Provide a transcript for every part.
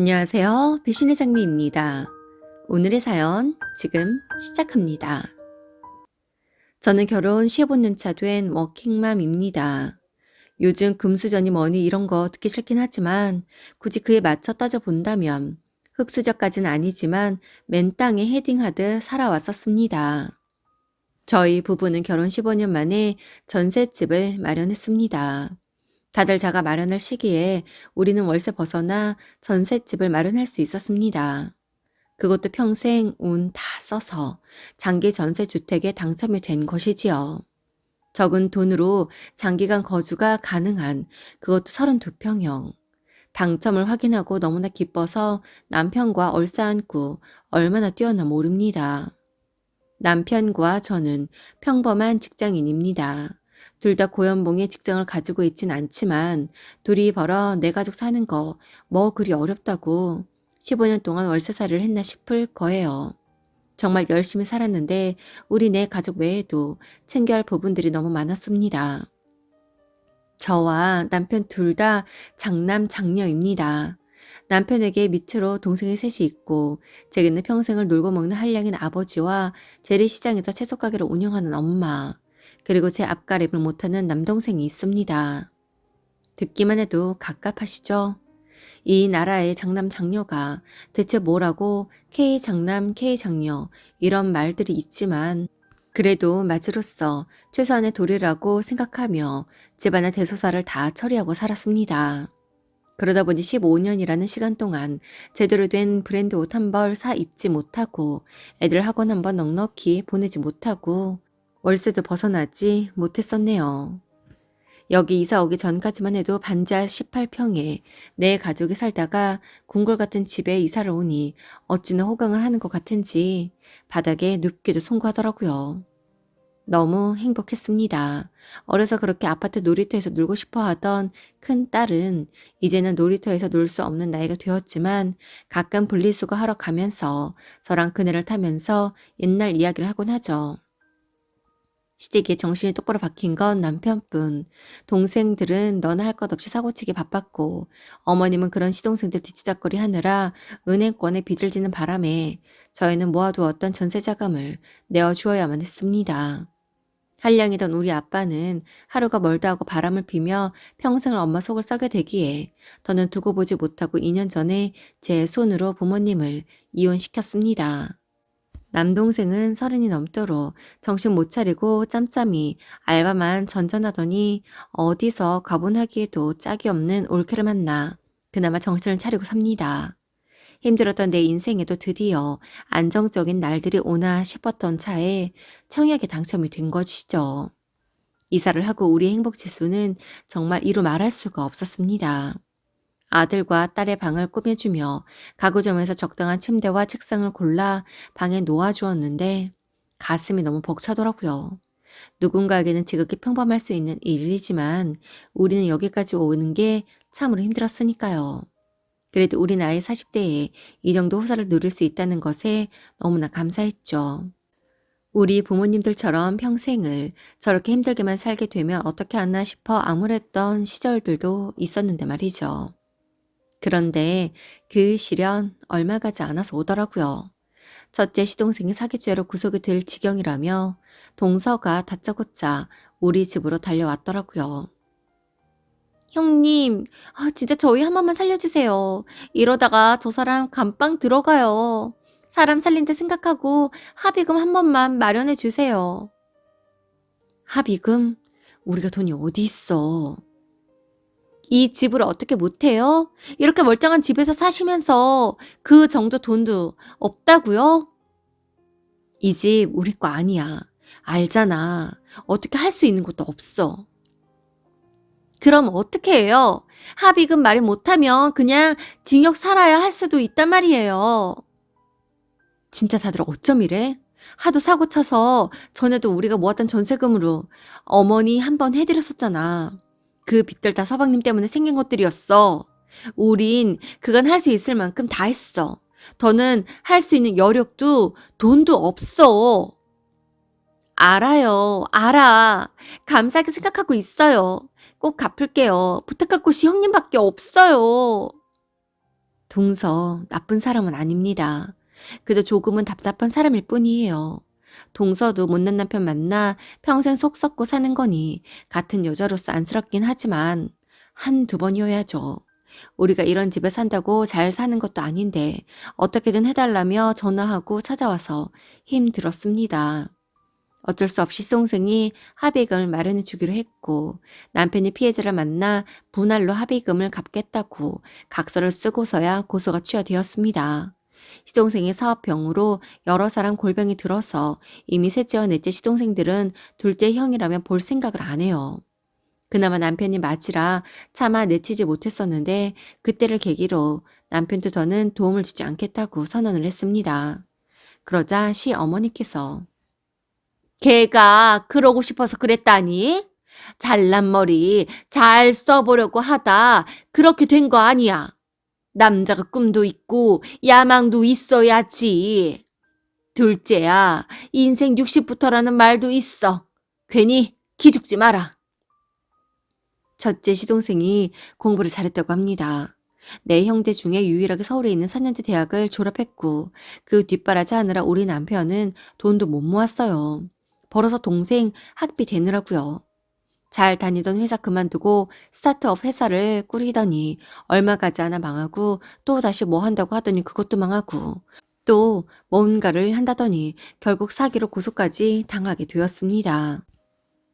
안녕하세요. 배신의 장미입니다. 오늘의 사연 지금 시작합니다. 저는 결혼 15년 차 된 워킹맘입니다. 요즘 금수저니 뭐니 이런 거 듣기 싫긴 하지만 굳이 그에 맞춰 따져본다면 흙수저까지는 아니지만 맨 땅에 헤딩하듯 살아왔었습니다. 저희 부부는 결혼 15년 만에 전셋집을 마련했습니다. 다들 자가 마련할 시기에 우리는 월세 벗어나 전셋집을 마련할 수 있었습니다. 그것도 평생 운 다 써서 장기 전세 주택에 당첨이 된 것이지요. 적은 돈으로 장기간 거주가 가능한 그것도 32평형. 당첨을 확인하고 너무나 기뻐서 남편과 얼싸안고 얼마나 뛰었나 모릅니다. 남편과 저는 평범한 직장인입니다. 둘 다 고연봉의 직장을 가지고 있진 않지만 둘이 벌어 내 가족 사는 거 뭐 그리 어렵다고 15년 동안 월세살이를 했나 싶을 거예요. 정말 열심히 살았는데 우리 네 가족 외에도 챙겨야 할 부분들이 너무 많았습니다. 저와 남편 둘 다 장남 장녀입니다. 남편에게 밑으로 동생이 셋이 있고 제게는 평생을 놀고 먹는 한량인 아버지와 재래시장에서 채소 가게를 운영하는 엄마, 그리고 제 앞가림을 못하는 남동생이 있습니다. 듣기만 해도 갑갑하시죠? 이 나라의 장남 장녀가 대체 뭐라고 K장남 K장녀 이런 말들이 있지만 그래도 맞으로서 최소한의 도리라고 생각하며 집안의 대소사를 다 처리하고 살았습니다. 그러다 보니 15년이라는 시간 동안 제대로 된 브랜드 옷 한 벌 사 입지 못하고 애들 학원 한 번 넉넉히 보내지 못하고 월세도 벗어나지 못했었네요. 여기 이사 오기 전까지만 해도 반지하 18평에 내 가족이 살다가 궁궐 같은 집에 이사를 오니 어찌나 호강을 하는 것 같은지 바닥에 눕기도 송구하더라고요. 너무 행복했습니다. 어려서 그렇게 아파트 놀이터에서 놀고 싶어 하던 큰 딸은 이제는 놀이터에서 놀 수 없는 나이가 되었지만 가끔 분리수거 하러 가면서 저랑 그네를 타면서 옛날 이야기를 하곤 하죠. 시댁에 정신이 똑바로 박힌 건 남편뿐. 동생들은 너나 할 것 없이 사고치기 바빴고 어머님은 그런 시동생들 뒤치다거리 하느라 은행권에 빚을 지는 바람에 저희는 모아두었던 전세 자금을 내어주어야만 했습니다. 한량이던 우리 아빠는 하루가 멀다 하고 바람을 피며 평생을 엄마 속을 썩게 되기에 더는 두고 보지 못하고 2년 전에 제 손으로 부모님을 이혼시켰습니다. 남동생은 30이 넘도록 정신 못 차리고 짬짬이 알바만 전전하더니 어디서 가본하기에도 짝이 없는 올케를 만나 그나마 정신을 차리고 삽니다. 힘들었던 내 인생에도 드디어 안정적인 날들이 오나 싶었던 차에 청약에 당첨이 된 것이죠. 이사를 하고 우리의 행복지수는 정말 이루 말할 수가 없었습니다. 아들과 딸의 방을 꾸며주며 가구점에서 적당한 침대와 책상을 골라 방에 놓아주었는데 가슴이 너무 벅차더라고요. 누군가에게는 지극히 평범할 수 있는 일이지만 우리는 여기까지 오는 게 참으로 힘들었으니까요. 그래도 우리 나이 40대에 이 정도 호사를 누릴 수 있다는 것에 너무나 감사했죠. 우리 부모님들처럼 평생을 저렇게 힘들게만 살게 되면 어떻게 하나 싶어 암울했던 시절들도 있었는데 말이죠. 그런데 그 시련 얼마 가지 않아서 오더라고요. 첫째 시동생이 사기죄로 구속이 될 지경이라며 동서가 다짜고짜 우리 집으로 달려왔더라고요. 형님, 진짜 저희 한 번만 살려주세요. 이러다가 저 사람 감방 들어가요. 사람 살린 데 생각하고 합의금 한 번만 마련해 주세요. 합의금? 우리가 돈이 어디 있어? 이 집을 어떻게 못해요? 이렇게 멀쩡한 집에서 사시면서 그 정도 돈도 없다고요? 이 집 우리 거 아니야. 알잖아. 어떻게 할 수 있는 것도 없어. 그럼 어떻게 해요? 합의금 마련 못하면 그냥 징역 살아야 할 수도 있단 말이에요. 진짜 다들 어쩜 이래? 하도 사고 쳐서 전에도 우리가 모았던 전세금으로 어머니 한 번 해드렸었잖아. 그 빚들 다 서방님 때문에 생긴 것들이었어. 우린 그간 할 수 있을 만큼 다 했어. 더는 할 수 있는 여력도 돈도 없어. 알아요. 알아. 감사하게 생각하고 있어요. 꼭 갚을게요. 부탁할 곳이 형님밖에 없어요. 동서 나쁜 사람은 아닙니다. 그저 조금은 답답한 사람일 뿐이에요. 동서도 못난 남편 만나 평생 속 썩고 사는 거니 같은 여자로서 안쓰럽긴 하지만 한두 번이어야죠. 우리가 이런 집에 산다고 잘 사는 것도 아닌데 어떻게든 해달라며 전화하고 찾아와서 힘들었습니다. 어쩔 수 없이 시동생이 합의금을 마련해 주기로 했고 남편이 피해자를 만나 분할로 합의금을 갚겠다고 각서를 쓰고서야 고소가 취하되었습니다. 시동생의 사업병으로 여러 사람 골병이 들어서 이미 셋째와 넷째 시동생들은 둘째 형이라면 볼 생각을 안 해요. 그나마 남편이 맞이라 차마 내치지 못했었는데 그때를 계기로 남편도 더는 도움을 주지 않겠다고 선언을 했습니다. 그러자 시어머니께서 걔가 그러고 싶어서 그랬다니? 잘난 머리 잘 써보려고 하다 그렇게 된 거 아니야. 남자가 꿈도 있고 야망도 있어야지. 둘째야, 인생 60부터라는 말도 있어. 괜히 기죽지 마라. 첫째 시동생이 공부를 잘했다고 합니다. 네 형제 중에 유일하게 서울에 있는 4년제 대학을 졸업했고 그 뒷바라지 하느라 우리 남편은 돈도 못 모았어요. 벌어서 동생 학비 대느라고요. 잘 다니던 회사 그만두고 스타트업 회사를 꾸리더니 얼마 가지 않아 망하고 또 다시 뭐 한다고 하더니 그것도 망하고 또 뭔가를 한다더니 결국 사기로 고소까지 당하게 되었습니다.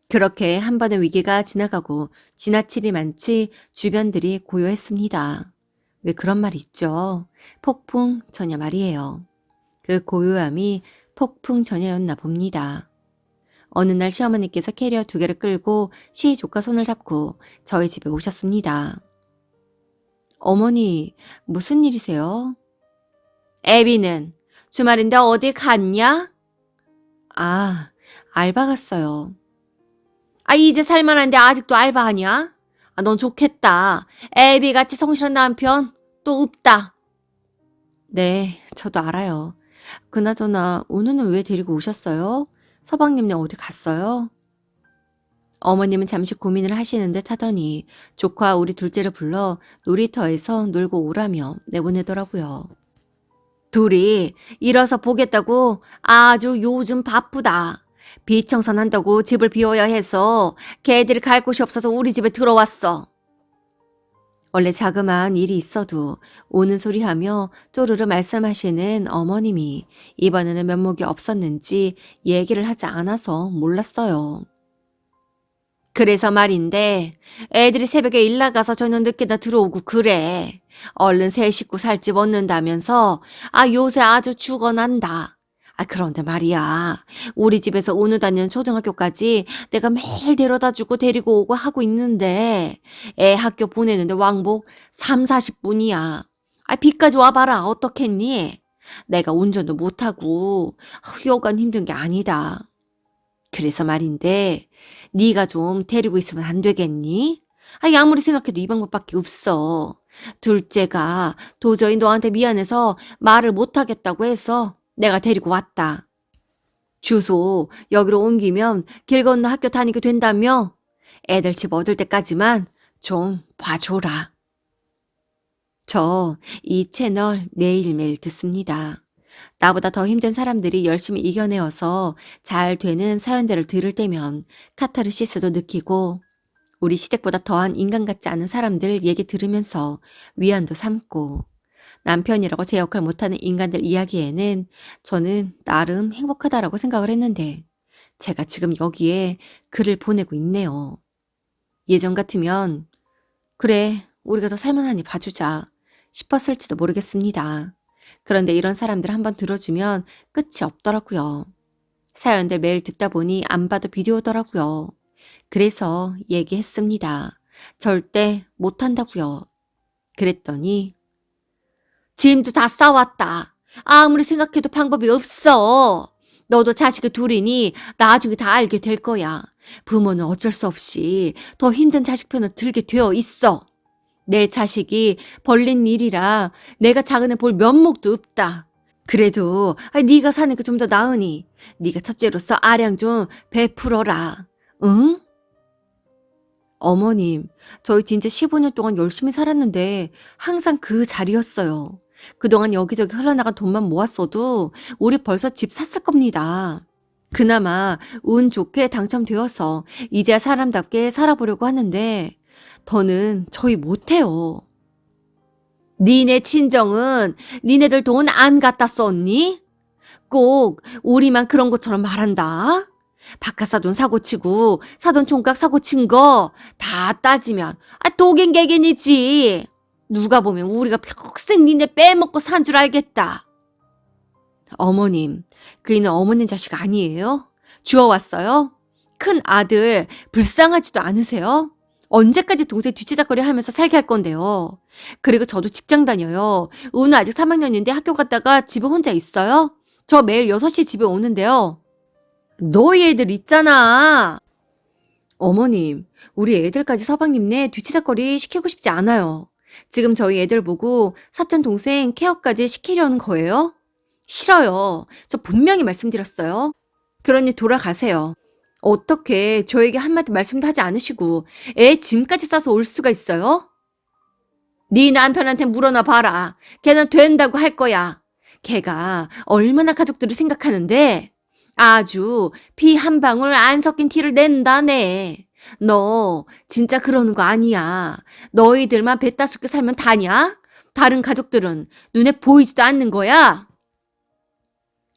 그렇게 한 번의 위기가 지나가고 지나치리 많지 주변들이 고요했습니다. 왜 그런 말이 있죠? 폭풍 전야 말이에요. 그 고요함이 폭풍 전야였나 봅니다. 어느 날 시어머니께서 캐리어 2개를 끌고 시이 조카 손을 잡고 저희 집에 오셨습니다. 어머니, 무슨 일이세요? 애비는 주말인데 어디 갔냐? 아, 알바 갔어요. 아, 이제 살만한데 아직도 알바하냐? 아, 넌 좋겠다. 애비같이 성실한 남편 또 없다. 네, 저도 알아요. 그나저나 은우는 왜 데리고 오셨어요? 서방님네 어디 갔어요? 어머님은 잠시 고민을 하시는 듯 하더니 조카 우리 둘째를 불러 놀이터에서 놀고 오라며 내보내더라고요. 둘이 일어서 보겠다고 아주 요즘 바쁘다. 비청산한다고 집을 비워야 해서 걔들이 갈 곳이 없어서 우리 집에 들어왔어. 원래 자그마한 일이 있어도 오는 소리 하며 쪼르르 말씀하시는 어머님이 이번에는 면목이 없었는지 얘기를 하지 않아서 몰랐어요. 그래서 말인데 애들이 새벽에 일 나가서 저녁 늦게나 들어오고 그래. 얼른 새 식구 살 집 얻는다면서 요새 아주 죽어난다. 그런데 말이야. 우리 집에서 은우 다니는 초등학교까지 내가 매일 데려다주고 데리고 오고 하고 있는데 애 학교 보내는데 왕복 3, 40분이야. 비까지 와봐라. 어떻겠니? 내가 운전도 못하고 여간 힘든 게 아니다. 그래서 말인데 네가 좀 데리고 있으면 안 되겠니? 아무리 생각해도 이 방법밖에 없어. 둘째가 도저히 너한테 미안해서 말을 못하겠다고 해서 내가 데리고 왔다. 주소 여기로 옮기면 길 건너 학교 다니게 된다며? 애들 집 얻을 때까지만 좀 봐줘라. 저 이 채널 매일매일 듣습니다. 나보다 더 힘든 사람들이 열심히 이겨내어서 잘 되는 사연들을 들을 때면 카타르시스도 느끼고 우리 시댁보다 더한 인간 같지 않은 사람들 얘기 들으면서 위안도 삼고 남편이라고 제 역할 못하는 인간들 이야기에는 저는 나름 행복하다라고 생각을 했는데 제가 지금 여기에 글을 보내고 있네요. 예전 같으면 그래 우리가 더 살만하니 봐주자 싶었을지도 모르겠습니다. 그런데 이런 사람들 한번 들어주면 끝이 없더라고요. 사연들 매일 듣다 보니 안 봐도 비디오더라고요. 그래서 얘기했습니다. 절대 못한다고요. 그랬더니 짐도 다 싸왔다. 아무리 생각해도 방법이 없어. 너도 자식이 둘이니 나중에 다 알게 될 거야. 부모는 어쩔 수 없이 더 힘든 자식 편을 들게 되어 있어. 내 자식이 벌린 일이라 내가 작은 애 볼 면목도 없다. 그래도 네가 사는 게 좀 더 나으니 네가 첫째로서 아량 좀 베풀어라. 응? 어머님, 저희 진짜 15년 동안 열심히 살았는데 항상 그 자리였어요. 그동안 여기저기 흘러나간 돈만 모았어도 우리 벌써 집 샀을 겁니다. 그나마 운 좋게 당첨되어서 이제야 사람답게 살아보려고 하는데 더는 저희 못해요. 니네 친정은 니네들 돈 안 갖다 썼니? 꼭 우리만 그런 것처럼 말한다. 박하사돈 사고치고 사돈 총각 사고친 거 다 따지면 독인개긴이지. 누가 보면 우리가 평생 니네 빼먹고 산 줄 알겠다. 어머님, 그이는 어머님 자식 아니에요? 주워왔어요? 큰 아들 불쌍하지도 않으세요? 언제까지 동생 뒤치다거리 하면서 살게 할 건데요. 그리고 저도 직장 다녀요. 우는 아직 3학년인데 학교 갔다가 집에 혼자 있어요? 저 매일 6시에 집에 오는데요. 너희 애들 있잖아. 어머님, 우리 애들까지 서방님네 뒤치다거리 시키고 싶지 않아요. 지금 저희 애들 보고 사촌 동생 케어까지 시키려는 거예요? 싫어요. 저 분명히 말씀드렸어요. 그러니 돌아가세요. 어떻게 저에게 한마디 말씀도 하지 않으시고 애 짐까지 싸서 올 수가 있어요? 네 남편한테 물어나 봐라. 걔는 된다고 할 거야. 걔가 얼마나 가족들을 생각하는데 아주 피 한 방울 안 섞인 티를 낸다네. 너 진짜 그러는 거 아니야. 너희들만 배 따숩게 살면 다냐? 다른 가족들은 눈에 보이지도 않는 거야.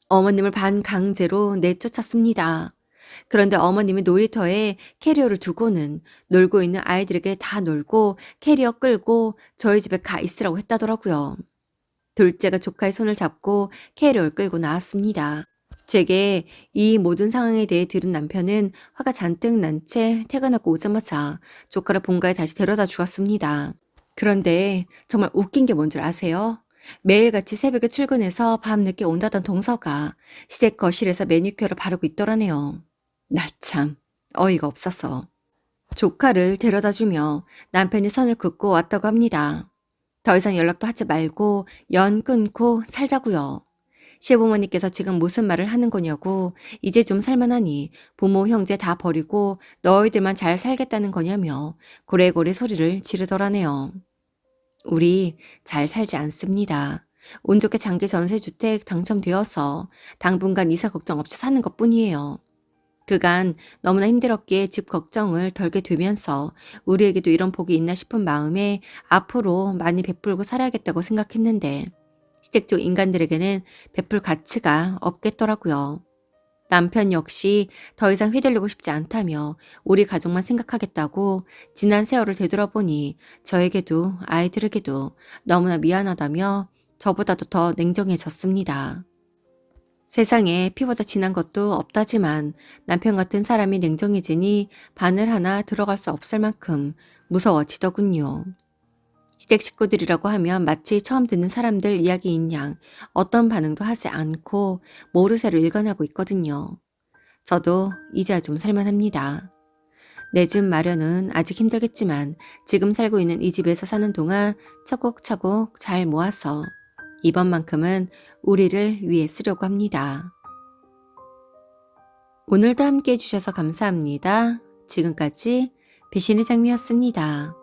어머님을 반강제로 내쫓았습니다. 그런데 어머님이 놀이터에 캐리어를 두고는 놀고 있는 아이들에게 다 놀고 캐리어 끌고 저희 집에 가 있으라고 했다더라고요. 둘째가 조카의 손을 잡고 캐리어를 끌고 나왔습니다. 제게 이 모든 상황에 대해 들은 남편은 화가 잔뜩 난 채 퇴근하고 오자마자 조카를 본가에 다시 데려다 주었습니다. 그런데 정말 웃긴 게 뭔 줄 아세요? 매일같이 새벽에 출근해서 밤늦게 온다던 동서가 시댁 거실에서 매니큐어를 바르고 있더라네요. 나 참 어이가 없어서. 조카를 데려다 주며 남편이 선을 긋고 왔다고 합니다. 더 이상 연락도 하지 말고 연 끊고 살자고요. 시부모님께서 지금 무슨 말을 하는 거냐고 이제 좀 살만하니 부모 형제 다 버리고 너희들만 잘 살겠다는 거냐며 고래고래 소리를 지르더라네요. 우리 잘 살지 않습니다. 운 좋게 장기 전세주택 당첨되어서 당분간 이사 걱정 없이 사는 것뿐이에요. 그간 너무나 힘들었기에 집 걱정을 덜게 되면서 우리에게도 이런 복이 있나 싶은 마음에 앞으로 많이 베풀고 살아야겠다고 생각했는데 시댁 쪽 인간들에게는 베풀 가치가 없겠더라고요. 남편 역시 더 이상 휘둘리고 싶지 않다며 우리 가족만 생각하겠다고 지난 세월을 되돌아보니 저에게도 아이들에게도 너무나 미안하다며 저보다도 더 냉정해졌습니다. 세상에 피보다 진한 것도 없다지만 남편 같은 사람이 냉정해지니 바늘 하나 들어갈 수 없을 만큼 무서워지더군요. 시댁 식구들이라고 하면 마치 처음 듣는 사람들 이야기인 양 어떤 반응도 하지 않고 모르쇠로 일관하고 있거든요. 저도 이제야 좀 살만합니다. 내 집 마련은 아직 힘들겠지만 지금 살고 있는 이 집에서 사는 동안 차곡차곡 잘 모아서 이번만큼은 우리를 위해 쓰려고 합니다. 오늘도 함께 해주셔서 감사합니다. 지금까지 배신의 장미였습니다.